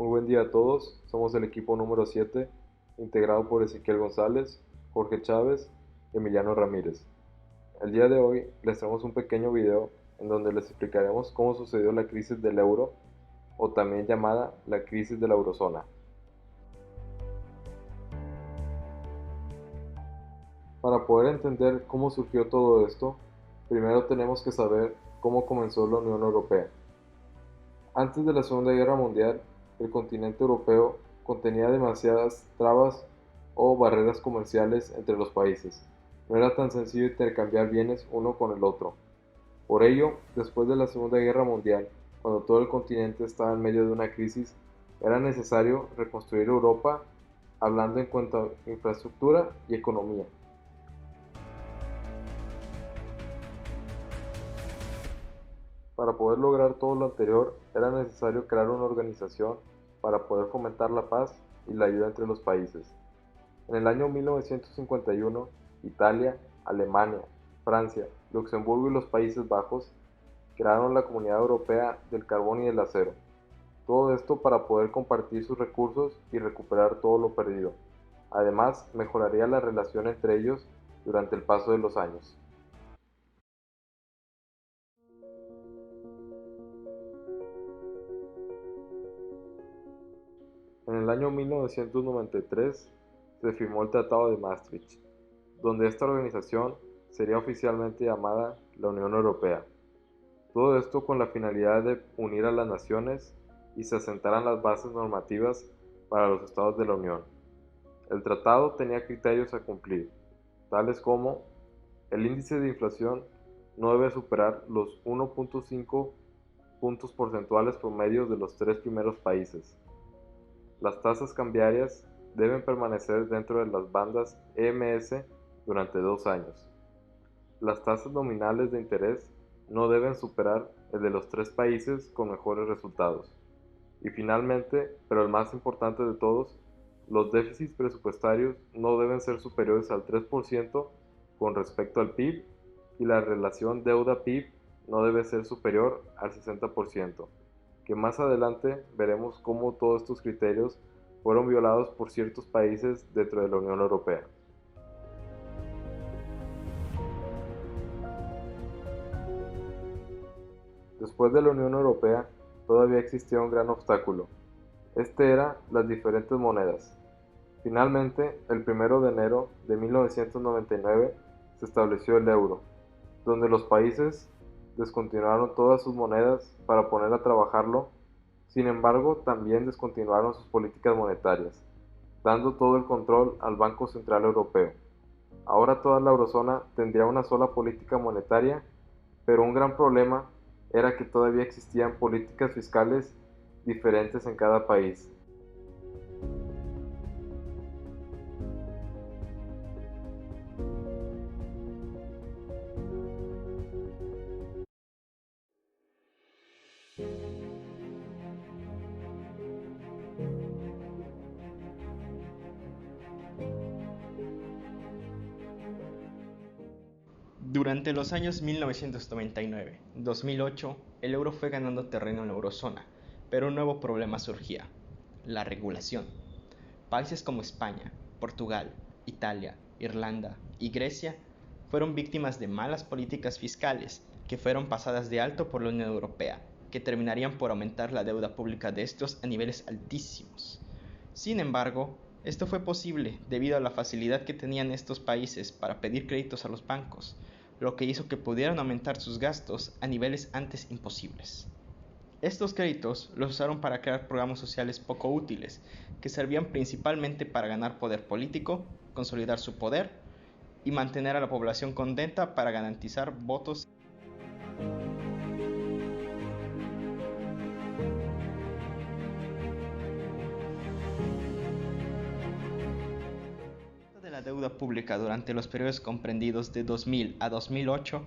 Muy buen día a todos, somos el equipo número 7, integrado por Ezequiel González, Jorge Chávez y Emiliano Ramírez. El día de hoy les traemos un pequeño video en donde les explicaremos cómo sucedió la crisis del euro, o también llamada la crisis de la eurozona. Para poder entender cómo surgió todo esto, primero tenemos que saber cómo comenzó la Unión Europea. Antes de la Segunda Guerra Mundial, el continente europeo contenía demasiadas trabas o barreras comerciales entre los países. No era tan sencillo intercambiar bienes uno con el otro. Por ello, después de la Segunda Guerra Mundial, cuando todo el continente estaba en medio de una crisis, era necesario reconstruir Europa hablando en cuanto a infraestructura y economía. Para poder lograr todo lo anterior, era necesario crear una organización para poder fomentar la paz y la ayuda entre los países. En el año 1951, Italia, Alemania, Francia, Luxemburgo y los Países Bajos crearon la Comunidad Europea del Carbón y del Acero. Todo esto para poder compartir sus recursos y recuperar todo lo perdido. Además, mejoraría la relación entre ellos durante el paso de los años. En el año 1993 se firmó el Tratado de Maastricht, donde esta organización sería oficialmente llamada la Unión Europea. Todo esto con la finalidad de unir a las naciones y se asentaran las bases normativas para los estados de la Unión. El tratado tenía criterios a cumplir, tales como el índice de inflación no debe superar los 1.5 puntos porcentuales promedios de los tres primeros países. Las tasas cambiarias deben permanecer dentro de las bandas EMS durante 2 años. Las tasas nominales de interés no deben superar el de los tres países con mejores resultados. Y finalmente, pero el más importante de todos, los déficits presupuestarios no deben ser superiores al 3% con respecto al PIB y la relación deuda-PIB no debe ser superior al 60%, que más adelante veremos cómo todos estos criterios fueron violados por ciertos países dentro de la Unión Europea. Después de la Unión Europea, todavía existía un gran obstáculo. Este era las diferentes monedas. Finalmente, el 1 de enero de 1999 se estableció el euro, donde los países descontinuaron todas sus monedas para poner a trabajarlo. Sin embargo, también descontinuaron sus políticas monetarias, dando todo el control al Banco Central Europeo. Ahora toda la eurozona tendría una sola política monetaria, pero un gran problema era que todavía existían políticas fiscales diferentes en cada país. Durante los años 1999-2008, el euro fue ganando terreno en la eurozona, pero un nuevo problema surgía: la regulación. Países como España, Portugal, Italia, Irlanda y Grecia fueron víctimas de malas políticas fiscales que fueron pasadas de alto por la Unión Europea, que terminarían por aumentar la deuda pública de estos a niveles altísimos. Sin embargo, esto fue posible debido a la facilidad que tenían estos países para pedir créditos a los bancos, lo que hizo que pudieran aumentar sus gastos a niveles antes imposibles. Estos créditos los usaron para crear programas sociales poco útiles, que servían principalmente para ganar poder político, consolidar su poder y mantener a la población contenta para garantizar votos. De la deuda pública durante los periodos comprendidos de 2000 a 2008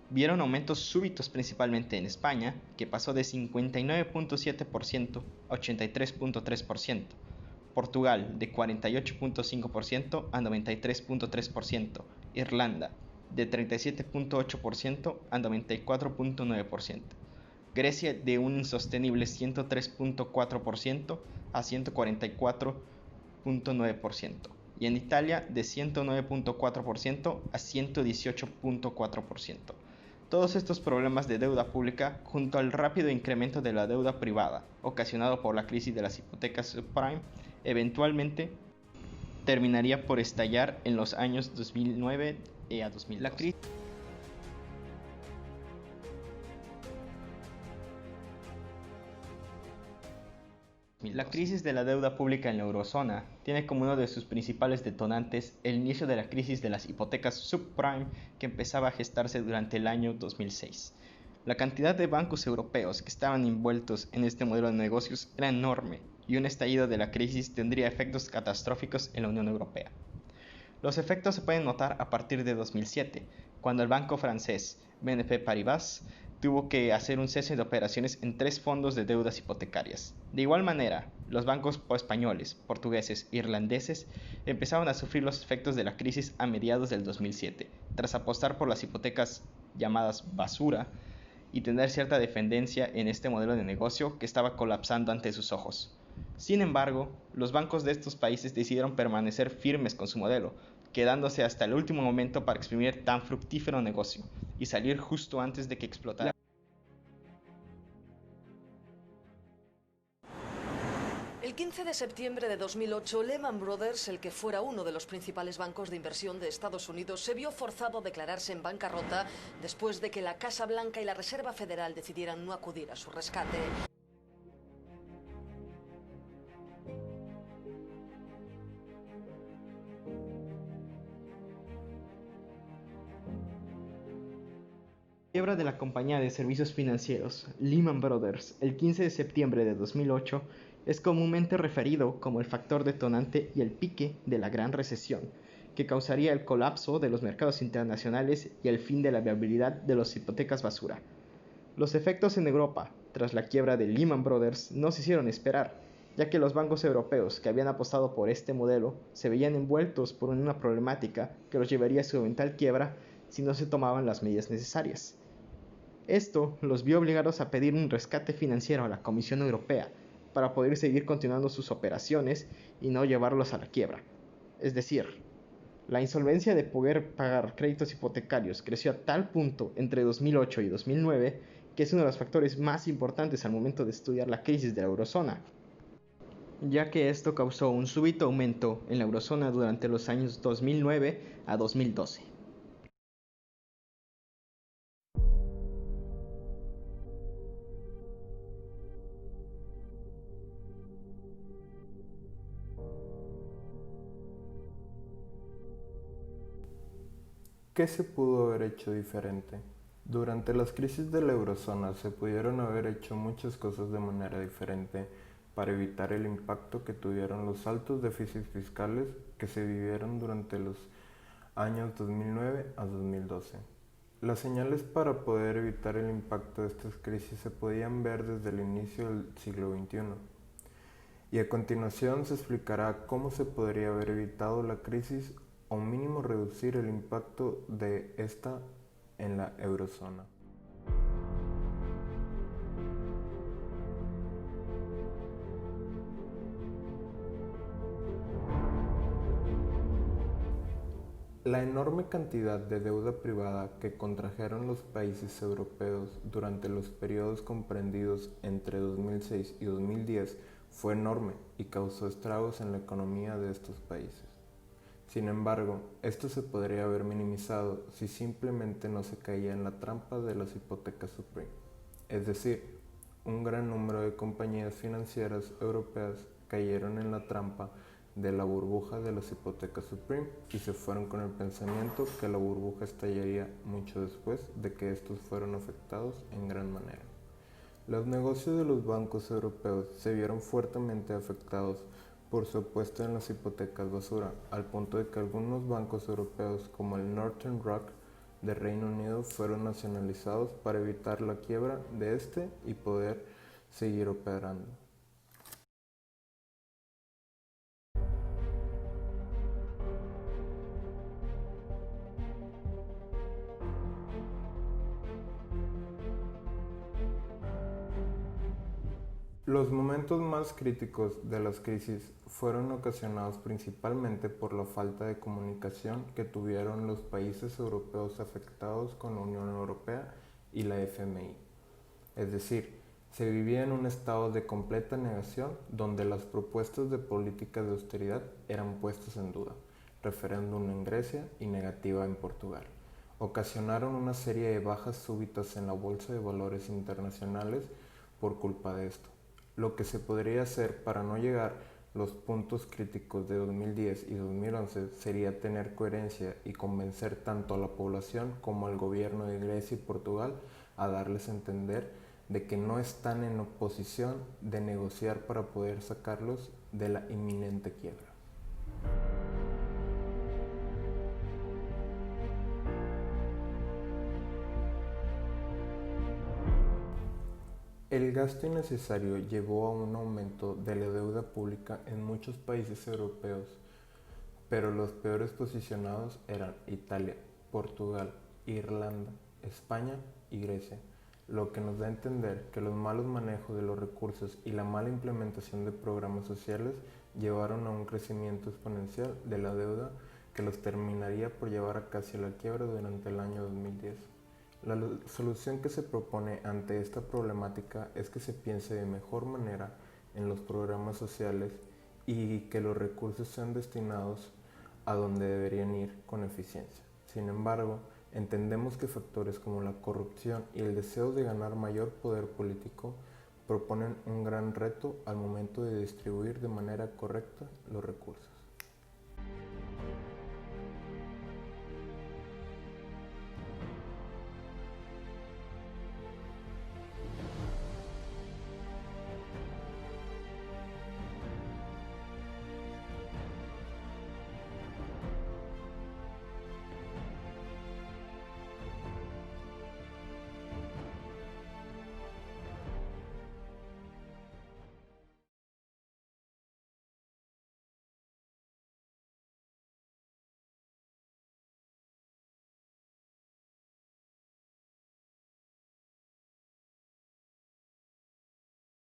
vieron aumentos súbitos principalmente en España, que pasó de 59.7% a 83.3%, Portugal de 48.5% a 93.3%, Irlanda de 37.8% a 94.9%. Grecia de un insostenible 103.4% a 144.9%, y en Italia de 109.4% a 118.4%. Todos estos problemas de deuda pública, junto al rápido incremento de la deuda privada, ocasionado por la crisis de las hipotecas subprime, eventualmente terminaría por estallar en los años 2009 a 2012. La crisis de la deuda pública en la eurozona tiene como uno de sus principales detonantes el inicio de la crisis de las hipotecas subprime que empezaba a gestarse durante el año 2006. La cantidad de bancos europeos que estaban envueltos en este modelo de negocios era enorme y un estallido de la crisis tendría efectos catastróficos en la Unión Europea. Los efectos se pueden notar a partir de 2007, cuando el banco francés BNP Paribas tuvo que hacer un cese de operaciones en 3 fondos de deudas hipotecarias. De igual manera, los bancos españoles, portugueses e irlandeses empezaron a sufrir los efectos de la crisis a mediados del 2007, tras apostar por las hipotecas llamadas basura y tener cierta dependencia en este modelo de negocio que estaba colapsando ante sus ojos. Sin embargo, los bancos de estos países decidieron permanecer firmes con su modelo, quedándose hasta el último momento para exprimir tan fructífero negocio y salir justo antes de que explotara. El 15 de septiembre de 2008, Lehman Brothers, el que fuera uno de los principales bancos de inversión de Estados Unidos, se vio forzado a declararse en bancarrota después de que la Casa Blanca y la Reserva Federal decidieran no acudir a su rescate. Quiebra de la compañía de servicios financieros Lehman Brothers el 15 de septiembre de 2008 es comúnmente referido como el factor detonante y el pique de la Gran Recesión, que causaría el colapso de los mercados internacionales y el fin de la viabilidad de las hipotecas basura. Los efectos en Europa, tras la quiebra de Lehman Brothers, no se hicieron esperar, ya que los bancos europeos que habían apostado por este modelo se veían envueltos por una problemática que los llevaría a su eventual quiebra si no se tomaban las medidas necesarias. Esto los vio obligados a pedir un rescate financiero a la Comisión Europea para poder seguir continuando sus operaciones y no llevarlos a la quiebra. Es decir, la insolvencia de poder pagar créditos hipotecarios creció a tal punto entre 2008 y 2009 que es uno de los factores más importantes al momento de estudiar la crisis de la eurozona, ya que esto causó un súbito aumento en la eurozona durante los años 2009 a 2012. ¿Qué se pudo haber hecho diferente? Durante las crisis de la eurozona se pudieron haber hecho muchas cosas de manera diferente para evitar el impacto que tuvieron los altos déficits fiscales que se vivieron durante los años 2009 a 2012. Las señales para poder evitar el impacto de estas crisis se podían ver desde el inicio del siglo XXI. Y a continuación se explicará cómo se podría haber evitado la crisis o mínimo reducir el impacto de esta en la eurozona. La enorme cantidad de deuda privada que contrajeron los países europeos durante los periodos comprendidos entre 2006 y 2010 fue enorme y causó estragos en la economía de estos países. Sin embargo, esto se podría haber minimizado si simplemente no se caía en la trampa de las hipotecas subprime. Es decir, un gran número de compañías financieras europeas cayeron en la trampa de la burbuja de las hipotecas subprime y se fueron con el pensamiento que la burbuja estallaría mucho después de que estos fueron afectados en gran manera. Los negocios de los bancos europeos se vieron fuertemente afectados por su apuesta en las hipotecas basura, al punto de que algunos bancos europeos como el Northern Rock de Reino Unido fueron nacionalizados para evitar la quiebra de este y poder seguir operando. Los momentos más críticos de las crisis fueron ocasionados principalmente por la falta de comunicación que tuvieron los países europeos afectados con la Unión Europea y la FMI. Es decir, se vivía en un estado de completa negación donde las propuestas de políticas de austeridad eran puestas en duda, referéndum en Grecia y negativa en Portugal. Ocasionaron una serie de bajas súbitas en la bolsa de valores internacionales por culpa de esto. Lo que se podría hacer para no llegar a los puntos críticos de 2010 y 2011 sería tener coherencia y convencer tanto a la población como al gobierno de Grecia y Portugal a darles a entender de que no están en oposición de negociar para poder sacarlos de la inminente quiebra. El gasto innecesario llevó a un aumento de la deuda pública en muchos países europeos, pero los peores posicionados eran Italia, Portugal, Irlanda, España y Grecia, lo que nos da a entender que los malos manejos de los recursos y la mala implementación de programas sociales llevaron a un crecimiento exponencial de la deuda que los terminaría por llevar a casi la quiebra durante el año 2010. La solución que se propone ante esta problemática es que se piense de mejor manera en los programas sociales y que los recursos sean destinados a donde deberían ir con eficiencia. Sin embargo, entendemos que factores como la corrupción y el deseo de ganar mayor poder político proponen un gran reto al momento de distribuir de manera correcta los recursos.